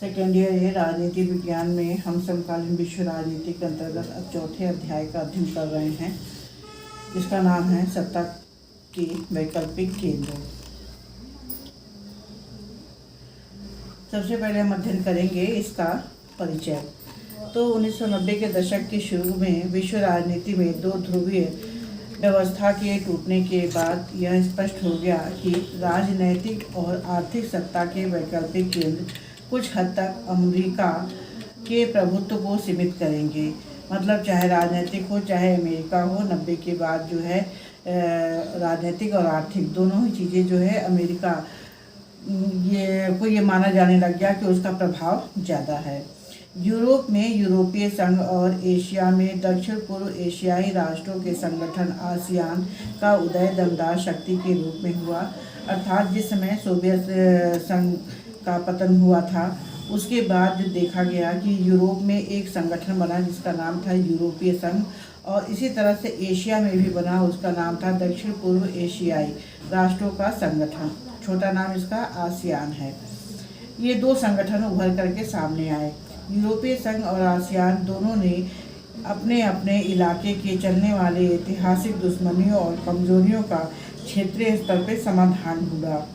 Second year है राजनीति विज्ञान में हम समकालीन विश्व राजनीति के अंतर्गत अब चौथे अध्याय का अध्ययन कर रहे हैं, जिसका नाम है सत्ता के वैकल्पिक केंद्र। सबसे पहले हम अध्ययन करेंगे इसका परिचय। तो 1990 के दशक के शुरू में विश्व राजनीति में दो ध्रुवीय व्यवस्था के टूटने के बाद यह स्पष्ट हो गया कि राजनैतिक और आर्थिक सत्ता के वैकल्पिक केंद्र कुछ हद तक अमेरिका के प्रभुत्व को सीमित करेंगे। मतलब चाहे राजनीतिक हो चाहे अमेरिका हो, 90 के बाद जो है राजनीतिक और आर्थिक दोनों ही चीज़ें जो है अमेरिका ये माना जाने लग गया कि उसका प्रभाव ज़्यादा है। यूरोप में यूरोपीय संघ और एशिया में दक्षिण पूर्व एशियाई राष्ट्रों के संगठन आसियान का उदय दमदार शक्ति के रूप में हुआ। अर्थात जिस समय सोवियत संघ का पतन हुआ था उसके बाद जो देखा गया कि यूरोप में एक संगठन बना जिसका नाम था यूरोपीय संघ, और इसी तरह से एशिया में भी बना, उसका नाम था दक्षिण पूर्व एशियाई राष्ट्रों का संगठन, छोटा नाम इसका आसियान है। ये दो संगठन उभर करके सामने आए। यूरोपीय संघ और आसियान दोनों ने अपने अपने इलाके के चलने वाले ऐतिहासिक दुश्मनियों और कमजोरियों का क्षेत्रीय स्तर पर समाधान ढूंढा।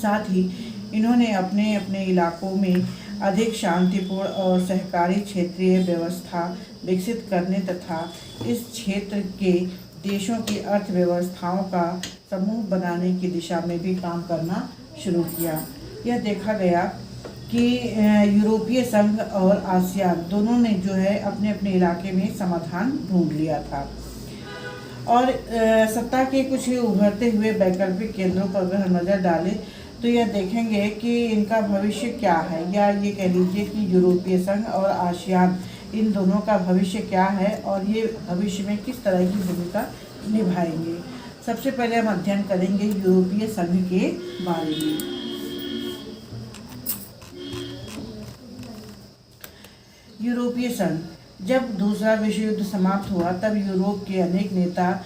साथ ही इन्होंने अपने अपने इलाकों में अधिक शांतिपूर्ण और सहकारी क्षेत्रीय व्यवस्था विकसित करने तथा इस क्षेत्र के देशों की अर्थव्यवस्थाओं का समूह बनाने की दिशा में भी काम करना शुरू किया। यह देखा गया कि यूरोपीय संघ और आसियान दोनों ने जो है अपने अपने इलाके में समाधान ढूंढ लिया था। और सत्ता के कुछ उभरते हुए वैकल्पिक केंद्रों पर अगर हम नज़र डालें तो यह देखेंगे कि इनका भविष्य क्या है, या ये कह लीजिए कि यूरोपीय संघ और आसियान इन दोनों का भविष्य क्या है और ये भविष्य में किस तरह की भूमिका निभाएंगे। सबसे पहले हम अध्ययन करेंगे यूरोपीय संघ के बारे में। यूरोपीय संघ, जब दूसरा विश्व युद्ध समाप्त हुआ तब यूरोप के अनेक नेता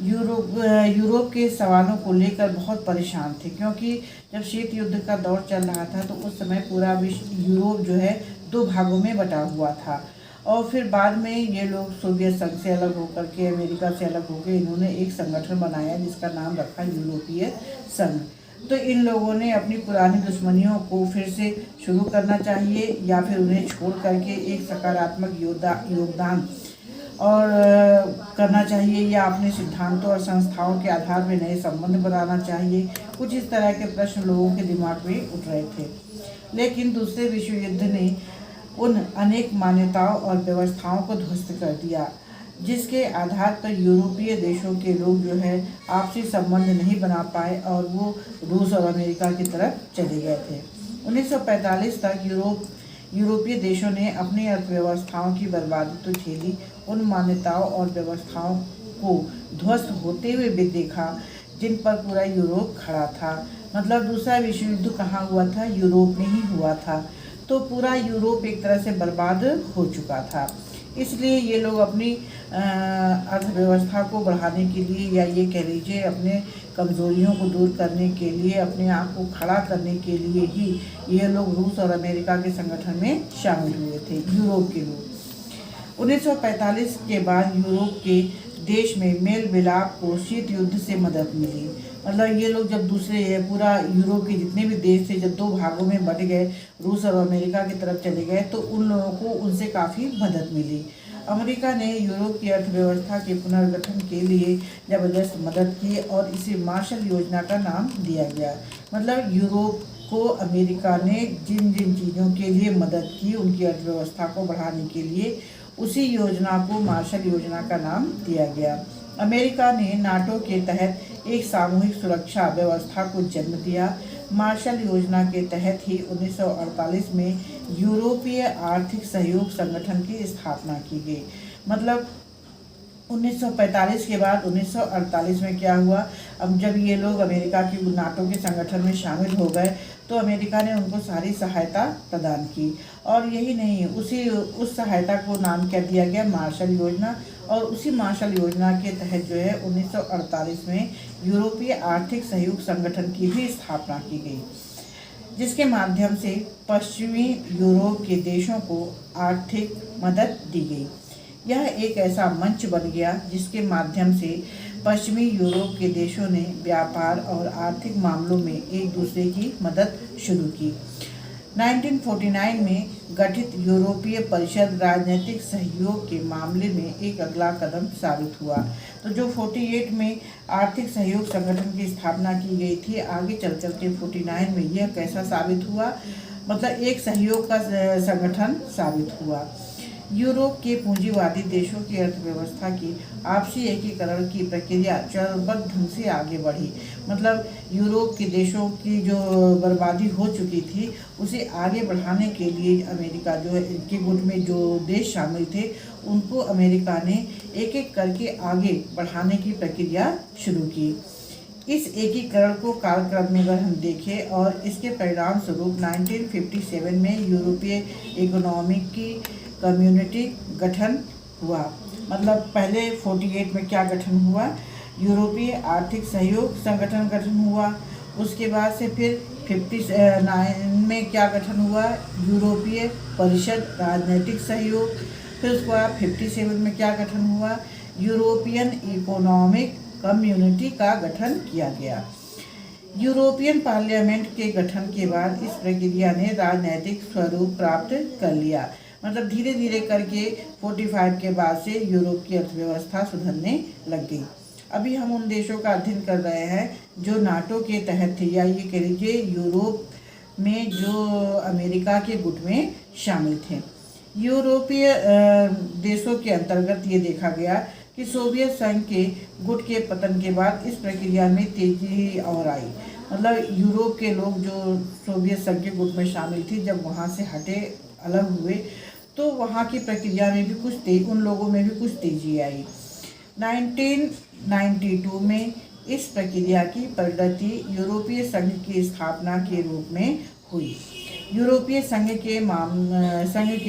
यूरोप के सवालों को लेकर बहुत परेशान थे, क्योंकि जब शीत युद्ध का दौर चल रहा था तो उस समय पूरा विश्व यूरोप जो है दो भागों में बटा हुआ था। और फिर बाद में ये लोग सोवियत संघ से अलग होकर के, अमेरिका से अलग होकर इन्होंने एक संगठन बनाया जिसका नाम रखा यूरोपीय संघ। तो इन लोगों ने अपनी पुरानी दुश्मनियों को फिर से शुरू करना चाहिए या फिर उन्हें छोड़ करके एक सकारात्मक योगदान और करना चाहिए, या अपने सिद्धांतों और संस्थाओं के आधार पर नए संबंध बनाना चाहिए। कुछ इस तरह के प्रश्न लोगों के दिमाग में उठ रहे थे। लेकिन दूसरे विश्व युद्ध ने उन अनेक मान्यताओं और व्यवस्थाओं को ध्वस्त कर दिया जिसके आधार पर यूरोपीय देशों के लोग जो है आपसी संबंध नहीं बना पाए और वो रूस और अमेरिका की तरफ चले गए थे। 1945 तक यूरोपीय देशों ने अपनी अर्थव्यवस्थाओं की बर्बादी तो झेली, उन मान्यताओं और व्यवस्थाओं को ध्वस्त होते हुए भी देखा जिन पर पूरा यूरोप खड़ा था। मतलब दूसरा विश्व युद्ध कहाँ हुआ था? यूरोप में ही हुआ था। तो पूरा यूरोप एक तरह से बर्बाद हो चुका था। इसलिए ये लोग अपनी अर्थव्यवस्था को बढ़ाने के लिए, या ये कह लीजिए अपने कमजोरियों को दूर करने के लिए, अपने आप को खड़ा करने के लिए ही ये लोग रूस और अमेरिका के संगठन में शामिल हुए थे, यूरोप के लोग। 1945 के बाद यूरोप के देश में मेल मिलाप को शीत युद्ध से मदद मिली। मतलब ये लोग जब पूरा यूरोप के जितने भी देश थे जब दो भागों में बट गए, रूस और अमेरिका की तरफ चले गए, तो उन लोगों को उनसे काफ़ी मदद मिली। अमेरिका ने यूरोप की अर्थव्यवस्था के पुनर्गठन के लिए ज़बरदस्त मदद की और इसे मार्शल योजना का नाम दिया गया। मतलब यूरोप को अमेरिका ने जिन जिन चीज़ों के लिए मदद की उनकी अर्थव्यवस्था को बढ़ाने के लिए, उसी योजना को मार्शल योजना का नाम दिया गया। अमेरिका ने नाटो के तहत एक सामूहिक सुरक्षा व्यवस्था को जन्म दिया। मार्शल योजना के तहत ही 1948 में यूरोपीय आर्थिक सहयोग संगठन की स्थापना की गई। मतलब 1945 के बाद 1948 में क्या हुआ, अब जब ये लोग अमेरिका की नाटो के संगठन में शामिल हो गए तो अमेरिका ने उनको सारी सहायता प्रदान की। और यही नहीं, उस सहायता को नाम क्या दिया गया? मार्शल योजना। और उसी मार्शल योजना के तहत जो है 1948 में यूरोपीय आर्थिक सहयोग संगठन की भी स्थापना की गई। जिसके माध्यम से पश्चिमी यूरोप के देशों को आर्थिक मदद दी गई। यह एक ऐसा मंच बन गया जिसके माध्यम से पश्चिमी यूरोप के देशों ने व्यापार और आर्थिक मामलों में एक दूसरे की मदद शुरू की। 1949 में गठित यूरोपीय परिषद राजनीतिक सहयोग के मामले में एक अगला कदम साबित हुआ। तो जो 48 में आर्थिक सहयोग संगठन की स्थापना की गई थी, आगे चल के 49 में यह कैसा साबित हुआ, मतलब एक सहयोग का संगठन साबित हुआ। यूरोप के पूंजीवादी देशों की अर्थव्यवस्था की आपसी एकीकरण की प्रक्रिया चरणबद्ध ढंग से आगे बढ़ी। मतलब यूरोप के देशों की जो बर्बादी हो चुकी थी उसे आगे बढ़ाने के लिए अमेरिका जो के गुट में जो देश शामिल थे उनको अमेरिका ने एक एक करके आगे बढ़ाने की प्रक्रिया शुरू की। इस एकीकरण को कालक्रम में अगर हम देखें और इसके परिणाम स्वरूप 1957 में यूरोपीय इकोनॉमिक की कम्युनिटी गठन हुआ। मतलब पहले 48 में क्या गठन हुआ, यूरोपीय आर्थिक सहयोग संगठन गठन हुआ। उसके बाद से फिर 59 में क्या गठन हुआ, यूरोपीय परिषद राजनीतिक सहयोग। फिर उसके बाद 57 में क्या गठन हुआ, यूरोपियन इकोनॉमिक कम्युनिटी का गठन किया गया। यूरोपियन पार्लियामेंट के गठन के बाद इस प्रक्रिया ने राजनीतिक स्वरूप प्राप्त कर लिया। मतलब धीरे धीरे करके 45 के बाद से यूरोप की अर्थव्यवस्था सुधरने लग गई। अभी हम उन देशों का अध्ययन कर रहे हैं जो नाटो के तहत थे, या ये कह लीजिए यूरोप में जो अमेरिका के गुट में शामिल थे। यूरोपीय देशों के अंतर्गत ये देखा गया कि सोवियत संघ के गुट के पतन के बाद इस प्रक्रिया में तेजी और आई। मतलब यूरोप के लोग जो सोवियत संघ के गुट में शामिल थे, जब वहाँ से हटे, अलग हुए, तो वहाँ की प्रक्रिया में भी कुछ उन लोगों में भी कुछ तेजी आई। 1992 में इस प्रक्रिया की परिणति यूरोपीय संघ की स्थापना के रूप में हुई। यूरोपीय संघ के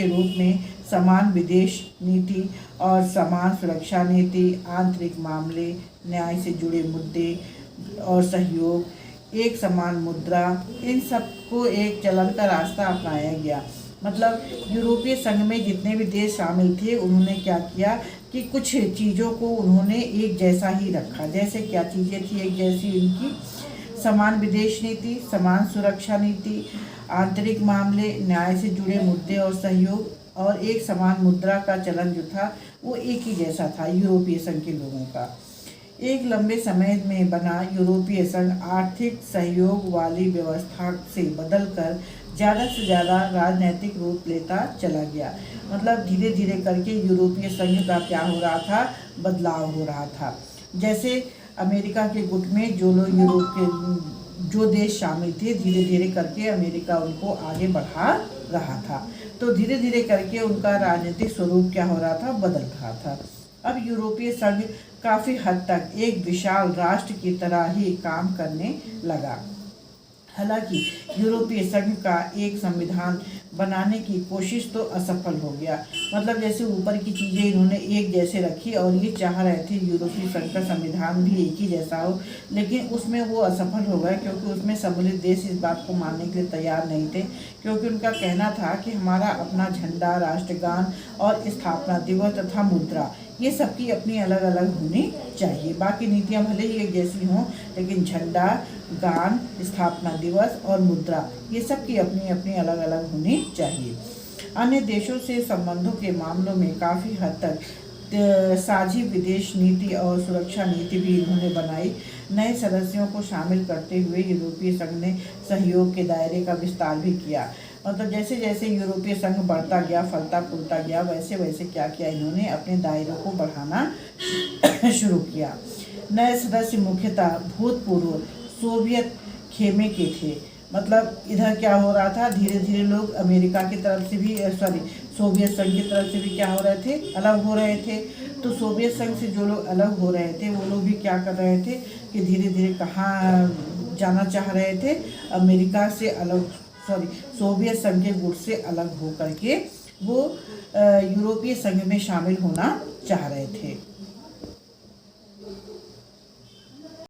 रूप में समान विदेश नीति और समान सुरक्षा नीति, आंतरिक मामले, न्याय से जुड़े मुद्दे और सहयोग, एक समान मुद्रा, इन सबको एक चलन का रास्ता अपनाया गया। मतलब यूरोपीय संघ में जितने भी देश शामिल थे उन्होंने क्या किया कि कुछ चीज़ों को उन्होंने एक जैसा ही रखा। जैसे क्या चीज़ें थी एक जैसी, उनकी समान विदेश नीति, समान सुरक्षा नीति, आंतरिक मामले, न्याय से जुड़े मुद्दे और सहयोग, और एक समान मुद्रा का चलन जो था वो एक ही जैसा था यूरोपीय संघ के लोगों का। एक लंबे समय में बना यूरोपीय संघ आर्थिक सहयोग वाली व्यवस्था से बदलकर ज़्यादा से ज़्यादा राजनीतिक रूप लेता चला गया। मतलब धीरे धीरे करके यूरोपीय संघ का क्या हो रहा था, बदलाव हो रहा था। जैसे अमेरिका के गुट में जो लोग यूरोप के जो देश शामिल थे, धीरे धीरे करके अमेरिका उनको आगे बढ़ा रहा था। तो धीरे धीरे करके उनका राजनीतिक स्वरूप क्या हो रहा था, बदल रहा था। अब यूरोपीय संघ काफ़ी हद तक एक विशाल राष्ट्र की तरह ही काम करने लगा। हालांकि यूरोपीय संघ का एक संविधान बनाने की कोशिश तो असफल हो गया। मतलब जैसे ऊपर की चीज़ें इन्होंने एक जैसे रखी और ये चाह रहे थे यूरोपीय संघ का संविधान भी एक ही जैसा हो, लेकिन उसमें वो असफल हो गए क्योंकि उसमें सम्मिलित देश इस बात को मानने के लिए तैयार नहीं थे। क्योंकि उनका कहना था कि हमारा अपना झंडा, राष्ट्रगान और स्थापना दिवस तथा मुद्रा, ये सबकी अपनी अलग अलग होनी चाहिए। बाकी नीतियाँ भले ही एक जैसी हों, लेकिन झंडा, गान, स्थापना दिवस और मुद्रा, ये सबकी अपनी अपनी अलग अलग होनी चाहिए। अन्य देशों से संबंधों के मामलों में काफ़ी हद तक साझी विदेश नीति और सुरक्षा नीति भी इन्होंने बनाई। नए सदस्यों को शामिल करते हुए यूरोपीय संघ ने सहयोग के दायरे का विस्तार भी किया। मतलब जैसे जैसे यूरोपीय संघ बढ़ता गया, फलता फूलता गया, वैसे वैसे क्या किया, इन्होंने अपने दायरों को बढ़ाना शुरू किया। नए सदस्य मुख्यतः भूतपूर्व सोवियत खेमे के थे। मतलब इधर क्या हो रहा था, धीरे धीरे लोग अमेरिका की तरफ से भी सोवियत संघ की तरफ से भी क्या हो रहे थे, अलग हो रहे थे। तो सोवियत संघ से जो लोग अलग हो रहे थे वो लोग भी क्या कर रहे थे कि धीरे धीरे कहाँ जाना चाह रहे थे, अमेरिका से अलग, सोवियत संघ के गुट से अलग हो करके वो यूरोपीय संघ में शामिल होना चाह रहे थे।